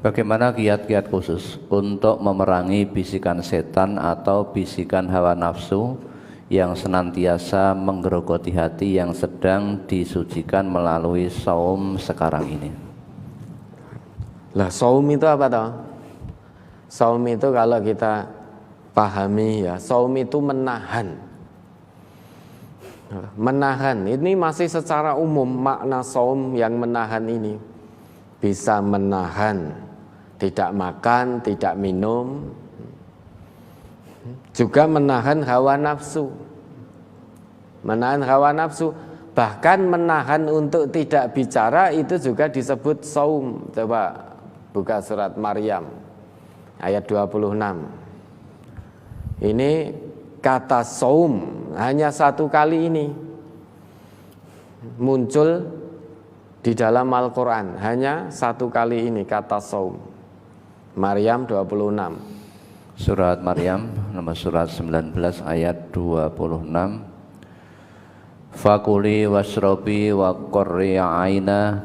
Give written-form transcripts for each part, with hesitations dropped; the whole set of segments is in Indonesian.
Bagaimana kiat-kiat khusus untuk memerangi bisikan setan atau bisikan hawa nafsu yang senantiasa menggerogoti hati yang sedang disucikan melalui saum sekarang ini? Lah saum itu apa toh? Saum itu kalau kita pahami ya, saum itu menahan. Menahan, ini masih secara umum makna saum yang menahan ini. Bisa menahan tidak makan, tidak minum, juga menahan hawa nafsu. Menahan hawa nafsu, bahkan menahan untuk tidak bicara itu juga disebut saum. Coba buka surat Maryam ayat 26. Ini kata saum hanya satu kali ini muncul di dalam Al-Quran, hanya satu kali ini kata saum. Maryam 26. Surat Maryam nomor surat 19 ayat 26. Fakuli wasrobi wa qurri aina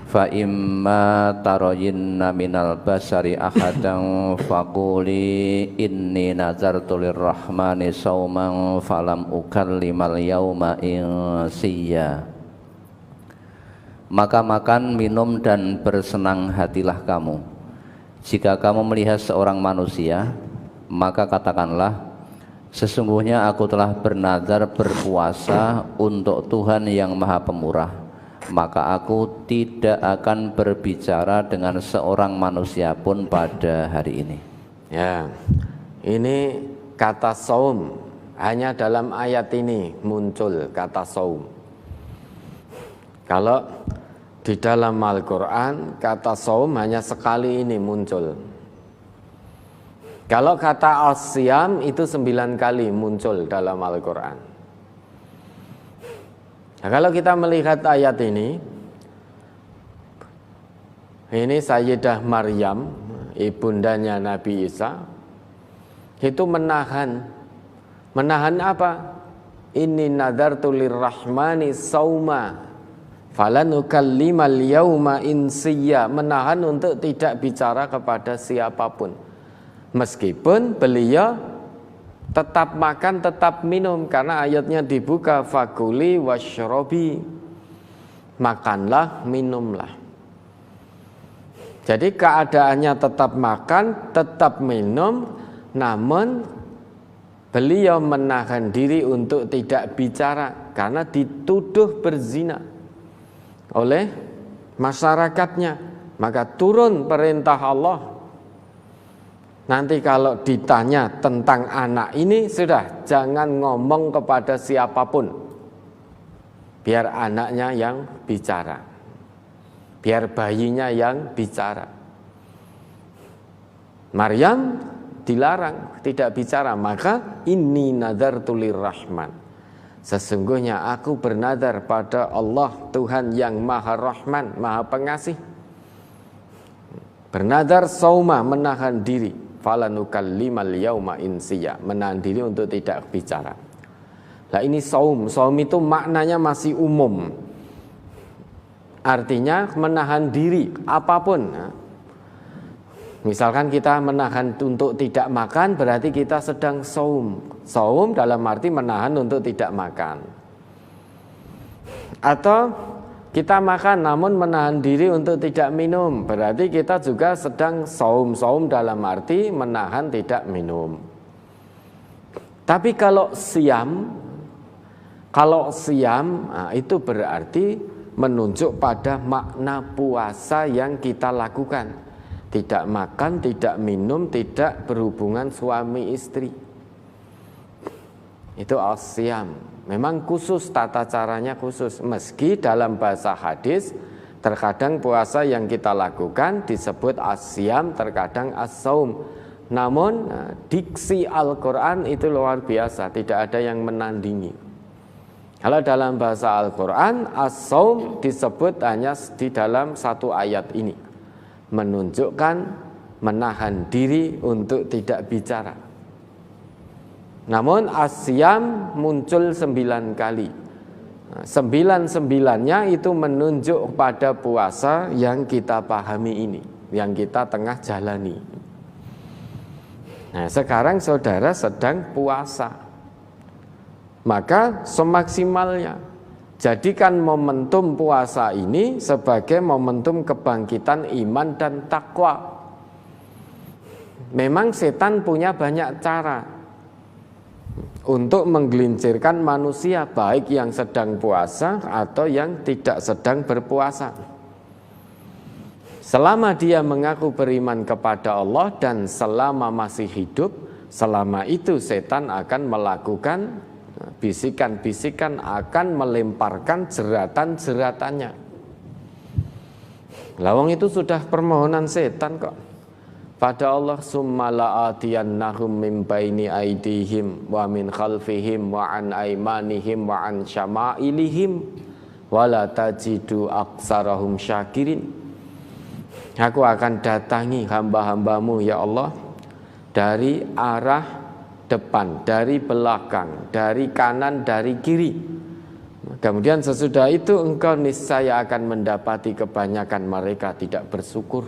fa imma tarayinna minal basari ahadan fakuli inni nazartu lirrahmani sauman falam ukallimal yauma insiya. Maka makan, minum dan bersenang hatilah kamu. Jika kamu melihat seorang manusia, maka katakanlah, sesungguhnya aku telah bernazar berpuasa untuk Tuhan yang Maha Pemurah, maka aku tidak akan berbicara dengan seorang manusia pun pada hari ini. Ya, ini kata saum, hanya dalam ayat ini muncul kata saum. Kalau di dalam Al-Quran kata saum hanya sekali ini muncul. Kalau kata as-siyam itu 9 kali muncul dalam Al-Quran. Nah, kalau kita melihat ayat ini Sayyidah Maryam, ibundanya Nabi Isa, itu menahan apa? Inni nadartu lirrahmani sauma falan ukallimal yauma insiya, menahan untuk tidak bicara kepada siapapun. Meskipun beliau tetap makan, tetap minum, karena ayatnya dibuka fakuli wasyrobi, makanlah, minumlah. Jadi keadaannya tetap makan, tetap minum, namun beliau menahan diri untuk tidak bicara karena dituduh berzina oleh masyarakatnya. Maka turun perintah Allah. Nanti kalau ditanya tentang anak ini, sudah jangan ngomong kepada siapapun, biar anaknya yang bicara, biar bayinya yang bicara. Maryam dilarang tidak bicara, maka inni nadartu lirrahman, sesungguhnya aku bernadar pada Allah Tuhan yang Maha Rahman, Maha Pengasih. Bernadar sauma, menahan diri, falanukallimal yauma insiya, menahan diri untuk tidak bicara. Nah ini saum itu maknanya masih umum. Artinya menahan diri apapun. Misalkan kita menahan untuk tidak makan, berarti kita sedang saum. Saum dalam arti menahan untuk tidak makan. Atau kita makan namun menahan diri untuk tidak minum, berarti kita juga sedang saum. Saum dalam arti menahan tidak minum. Tapi kalau siam itu berarti menunjuk pada makna puasa yang kita lakukan. Tidak makan, tidak minum, tidak berhubungan suami istri. Itu as-siyam. Memang khusus, tata caranya khusus. Meski dalam bahasa hadis terkadang puasa yang kita lakukan disebut as-siyam, terkadang as-saum. Namun diksi Al-Quran itu luar biasa, tidak ada yang menandingi. Kalau dalam bahasa Al-Quran, as-saum disebut hanya di dalam satu ayat ini, menunjukkan menahan diri untuk tidak bicara. Namun as-siyam muncul 9 kali. 9-9-nya itu menunjuk pada puasa yang kita pahami ini. yang kita tengah jalani. Nah, sekarang saudara sedang puasa, maka semaksimalnya jadikan momentum puasa ini sebagai momentum kebangkitan iman dan takwa. Memang setan punya banyak cara untuk menggelincirkan manusia, baik yang sedang puasa atau yang tidak sedang berpuasa. Selama dia mengaku beriman kepada Allah dan selama masih hidup, selama itu setan akan melakukan bisikan-bisikan, akan melemparkan jeratan-jeratannya. Lawang itu sudah permohonan setan kok. Pada Allah, summa la'atiyannahum min baini aidihim wa min khalfihim wa an aimanihim wa an syama'ilihim wa la tajidu aksarahum syakirin. Aku akan datangi hamba-hambamu ya Allah dari arah depan, dari belakang, dari kanan, dari kiri. Kemudian sesudah itu engkau niscaya akan mendapati kebanyakan mereka tidak bersyukur.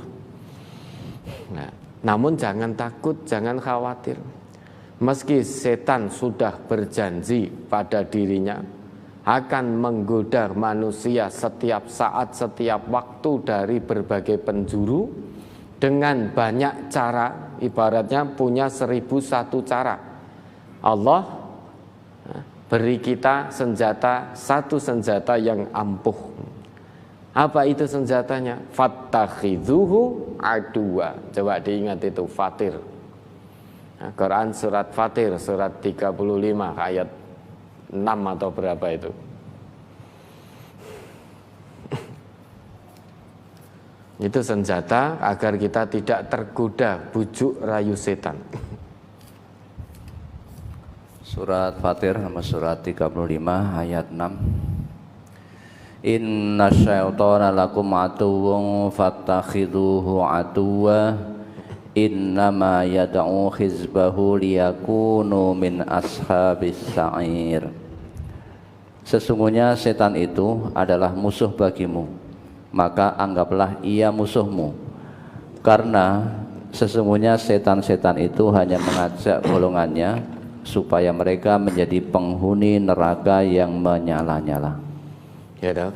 Nah, namun jangan takut, jangan khawatir. Meski setan sudah berjanji pada dirinya akan menggoda manusia setiap saat, setiap waktu dari berbagai penjuru dengan banyak cara, ibaratnya punya 1001 cara. Allah beri kita satu senjata yang ampuh. Apa itu senjatanya? Fattakhidhuhu aduwa. Coba diingat itu, Fatir. Quran surat Fatir, surat 35 ayat 6 atau berapa itu. Itu senjata agar kita tidak tergoda bujuk rayu setan. Surat Fatir nomor surat 35 ayat 6. Inna syaitana lakum aduwwun fattakhidhuhu aduwwa innama yad'u hizbahu liyakunu min ashabis sa'ir. Sesungguhnya setan itu adalah musuh bagimu, maka anggaplah ia musuhmu. Karena sesungguhnya setan-setan itu hanya mengajak golongannya supaya mereka menjadi penghuni neraka yang menyala-nyala. Ya dong.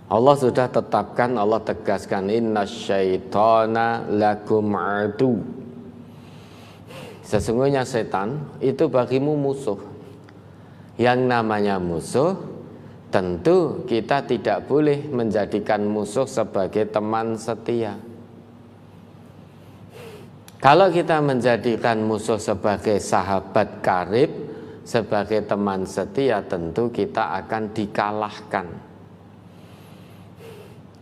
Allah sudah tetapkan, Allah tegaskan, innasyaitana lakum adu. Sesungguhnya setan itu bagimu musuh. Yang namanya musuh, tentu kita tidak boleh menjadikan musuh sebagai teman setia. Kalau kita menjadikan musuh sebagai sahabat karib, sebagai teman setia, tentu kita akan dikalahkan.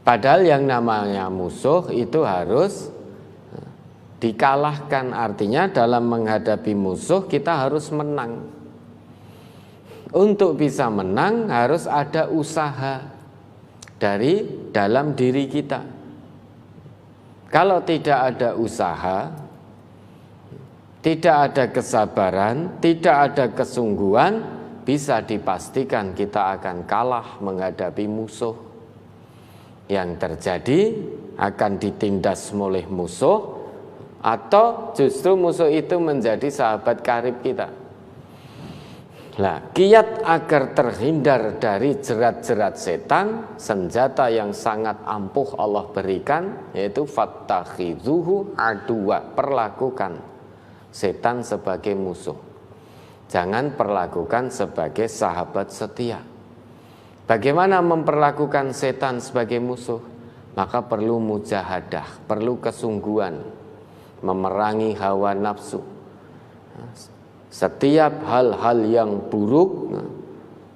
Padahal yang namanya musuh itu harus dikalahkan. Artinya dalam menghadapi musuh kita harus menang. Untuk bisa menang harus ada usaha dari dalam diri kita. Kalau tidak ada usaha, tidak ada kesabaran, tidak ada kesungguhan, bisa dipastikan kita akan kalah menghadapi musuh. Yang terjadi akan ditindas oleh musuh, atau justru musuh itu menjadi sahabat karib kita. Nah, kiat agar terhindar dari jerat-jerat setan, senjata yang sangat ampuh Allah berikan, yaitu fattakhidhuhu aduwa. Perlakukan setan sebagai musuh, jangan perlakukan sebagai sahabat setia. Bagaimana memperlakukan setan sebagai musuh? Maka perlu mujahadah, perlu kesungguhan, memerangi hawa nafsu. Setiap hal-hal yang buruk,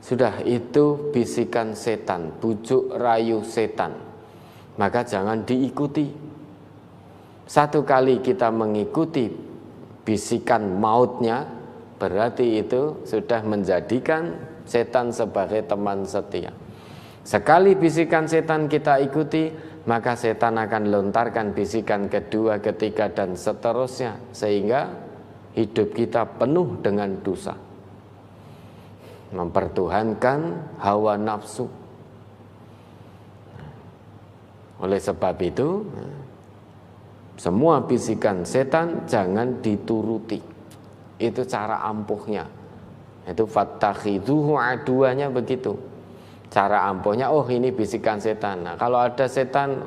sudah itu bisikan setan, bujuk rayu setan, maka jangan diikuti. Satu kali kita mengikuti bisikan mautnya, berarti itu sudah menjadikan setan sebagai teman setia. Sekali bisikan setan kita ikuti, maka setan akan lontarkan bisikan kedua, ketiga, dan seterusnya, sehingga hidup kita penuh dengan dosa, mempertuhankan hawa nafsu. Oleh sebab itu, semua bisikan setan jangan dituruti. Itu cara ampuhnya. Itu fattakhidhuhu aduanya begitu. Cara ampuhnya, oh ini bisikan setan. Nah, kalau ada setan,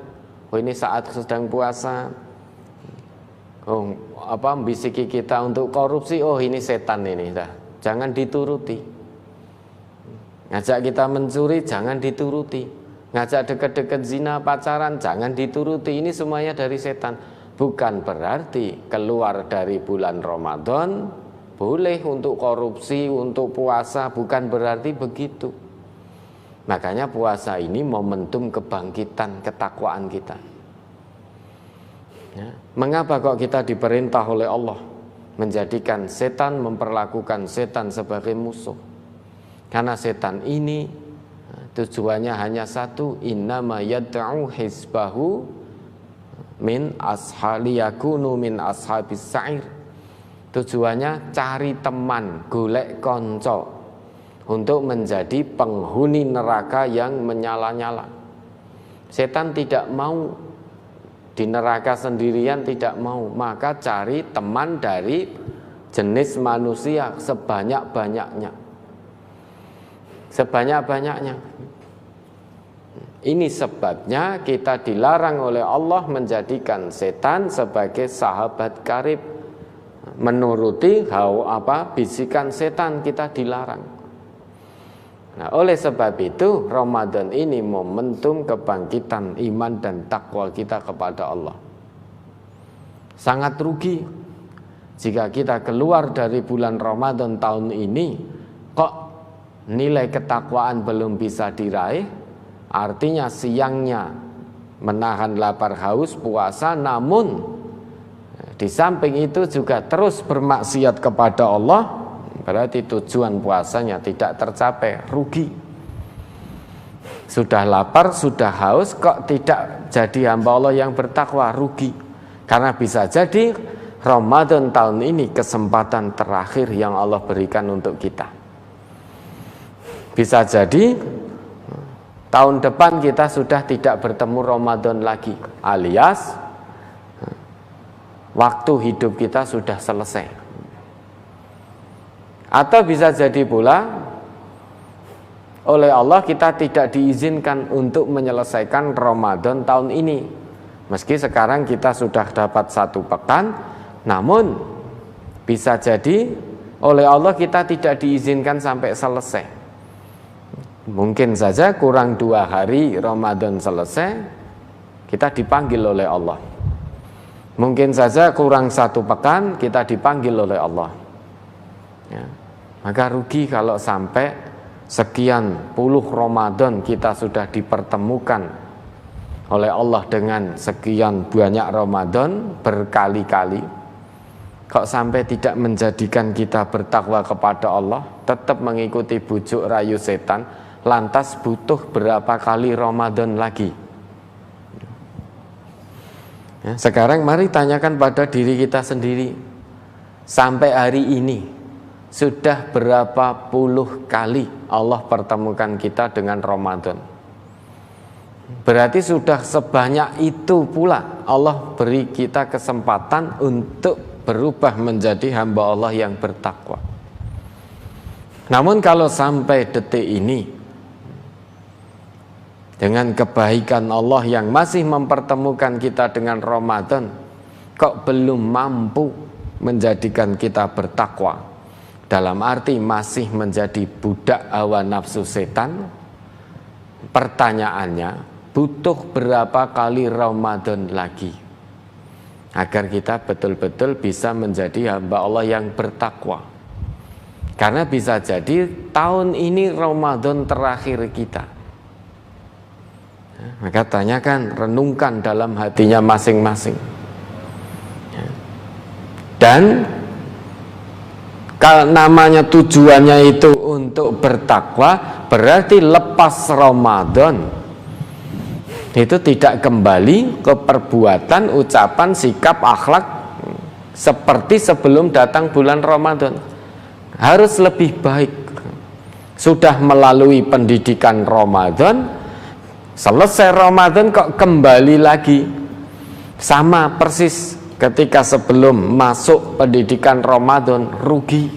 oh ini saat sedang puasa, oh bisiki kita untuk korupsi, oh ini setan ini. Dah, jangan dituruti. Ngajak kita mencuri, jangan dituruti. Ngajak deket-deket zina, pacaran, jangan dituruti. Ini semuanya dari setan. Bukan berarti keluar dari bulan Ramadan boleh untuk korupsi, untuk puasa, bukan berarti begitu. Makanya puasa ini momentum kebangkitan ketakwaan kita. Ya. Mengapa kok kita diperintah oleh Allah menjadikan setan, memperlakukan setan sebagai musuh? Karena setan ini tujuannya hanya satu, innama yad'u hizbahu min ashaliyakunu min ashabis sa'ir. Tujuannya cari teman, golek konco untuk menjadi penghuni neraka yang menyala-nyala. Setan tidak mau di neraka sendirian, tidak mau, maka cari teman dari jenis manusia sebanyak-banyaknya. Sebanyak-banyaknya. Ini sebabnya kita dilarang oleh Allah menjadikan setan sebagai sahabat karib. Menuruti bisikan setan kita dilarang. Nah, oleh sebab itu Ramadan ini momentum kebangkitan iman dan takwa kita kepada Allah. Sangat rugi jika kita keluar dari bulan Ramadan tahun ini kok nilai ketakwaan belum bisa diraih. Artinya siangnya menahan lapar haus puasa, namun di samping itu juga terus bermaksiat kepada Allah, berarti tujuan puasanya tidak tercapai, rugi. Sudah lapar, sudah haus, kok tidak jadi hamba Allah yang bertakwa, rugi. Karena bisa jadi Ramadan tahun ini kesempatan terakhir yang Allah berikan untuk kita. Bisa jadi tahun depan kita sudah tidak bertemu Ramadan lagi, alias waktu hidup kita sudah selesai. Atau bisa jadi pula oleh Allah kita tidak diizinkan untuk menyelesaikan Ramadan tahun ini. Meski sekarang kita sudah dapat 1 pekan, namun bisa jadi oleh Allah kita tidak diizinkan sampai selesai. Mungkin saja kurang 2 hari Ramadan selesai, kita dipanggil oleh Allah. Mungkin saja kurang 1 pekan kita dipanggil oleh Allah. Ya. Maka rugi kalau sampai sekian puluh Ramadan kita sudah dipertemukan oleh Allah dengan sekian banyak Ramadan berkali-kali. Kok sampai tidak menjadikan kita bertakwa kepada Allah, tetap mengikuti bujuk rayu setan, lantas butuh berapa kali Ramadan lagi? Ya, sekarang mari tanyakan pada diri kita sendiri, sampai hari ini sudah berapa puluh kali Allah pertemukan kita dengan Ramadan? Berarti sudah sebanyak itu pula Allah beri kita kesempatan untuk berubah menjadi hamba Allah yang bertakwa. Namun kalau sampai detik ini dengan kebaikan Allah yang masih mempertemukan kita dengan Ramadan, kok belum mampu menjadikan kita bertakwa, dalam arti masih menjadi budak hawa nafsu setan, pertanyaannya, butuh berapa kali Ramadan lagi agar kita betul-betul bisa menjadi hamba Allah yang bertakwa? Karena bisa jadi tahun ini Ramadan terakhir kita. Maka tanyakan, renungkan dalam hatinya masing-masing. Dan kalau namanya tujuannya itu untuk bertakwa, berarti lepas Ramadan itu tidak kembali ke perbuatan, ucapan, sikap, akhlak seperti sebelum datang bulan Ramadan. Harus lebih baik. Sudah melalui pendidikan Ramadan, selesai Ramadan kok kembali lagi Sama persis ketika sebelum masuk pendidikan Ramadan rugi.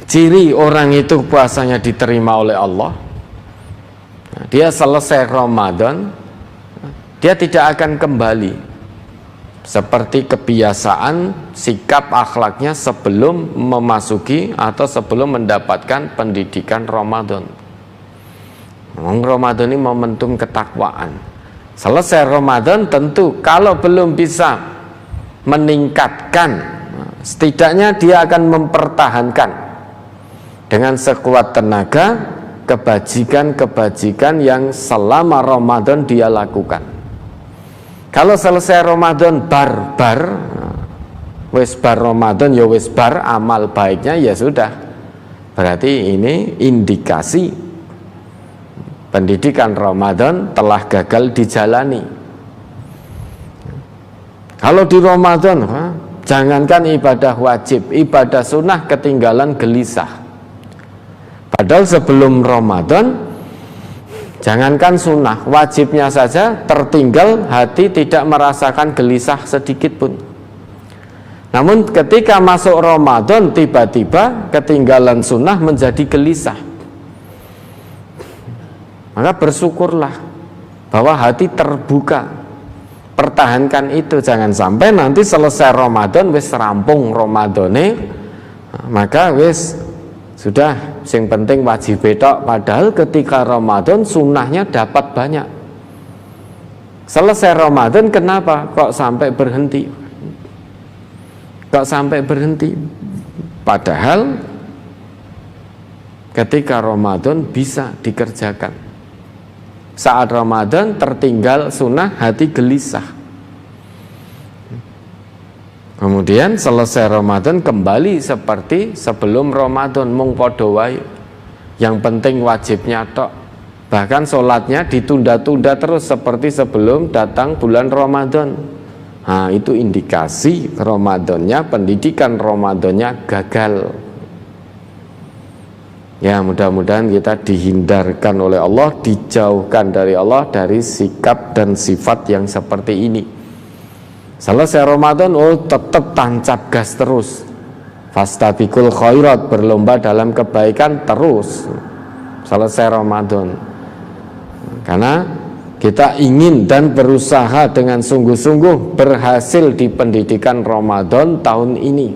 Ciri orang itu puasanya diterima oleh Allah, dia selesai Ramadan, dia tidak akan kembali seperti kebiasaan sikap akhlaknya sebelum memasuki atau sebelum mendapatkan pendidikan Ramadan. Ramadan ini momentum ketakwaan. Selesai Ramadan tentu kalau belum bisa meningkatkan, setidaknya dia akan mempertahankan dengan sekuat tenaga kebajikan-kebajikan yang selama Ramadan dia lakukan. Kalau selesai Ramadan wis bar Ramadan ya wis bar, amal baiknya ya sudah, berarti ini indikasi pendidikan Ramadan telah gagal dijalani. Kalau di Ramadan jangankan ibadah wajib, ibadah sunnah ketinggalan gelisah. Padahal sebelum Ramadan, jangankan sunnah, wajibnya saja tertinggal, hati tidak merasakan gelisah sedikit pun. Namun ketika masuk Ramadan, tiba-tiba ketinggalan sunnah menjadi gelisah. Maka bersyukurlah bahwa hati terbuka. Pertahankan itu, jangan sampai nanti selesai Ramadan, wis rampung Ramadane, maka wis sudah, yang penting wajib betok, padahal ketika Ramadan sunnahnya dapat banyak. Selesai Ramadan kenapa kok sampai berhenti? Kok sampai berhenti? Padahal ketika Ramadan bisa dikerjakan. Saat Ramadan tertinggal sunnah, hati gelisah. Kemudian selesai Ramadan kembali seperti sebelum Ramadan, mung padha wae. Yang penting wajibnya tok. Bahkan sholatnya ditunda-tunda terus seperti sebelum datang bulan Ramadan. Nah, itu indikasi Ramadannya, pendidikan Ramadannya gagal. Ya, mudah-mudahan kita dihindarkan oleh Allah, dijauhkan dari Allah dari sikap dan sifat yang seperti ini. Selesai Ramadan, tetap tancap gas terus. Fastabiqul khairat, berlomba dalam kebaikan terus. Selesai Ramadan. Karena kita ingin dan berusaha dengan sungguh-sungguh berhasil di pendidikan Ramadan tahun ini.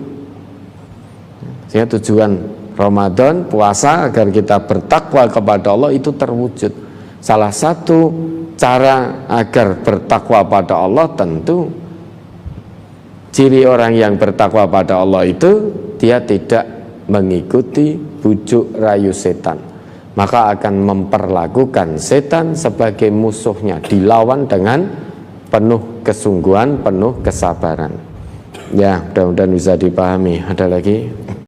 Sehingga tujuan Ramadan, puasa, agar kita bertakwa kepada Allah itu terwujud. Salah satu cara agar bertakwa pada Allah tentu ciri orang yang bertakwa pada Allah itu dia tidak mengikuti bujuk rayu setan, maka akan memperlakukan setan sebagai musuhnya, dilawan dengan penuh kesungguhan, penuh kesabaran. Ya, mudah-mudahan bisa dipahami. Ada lagi?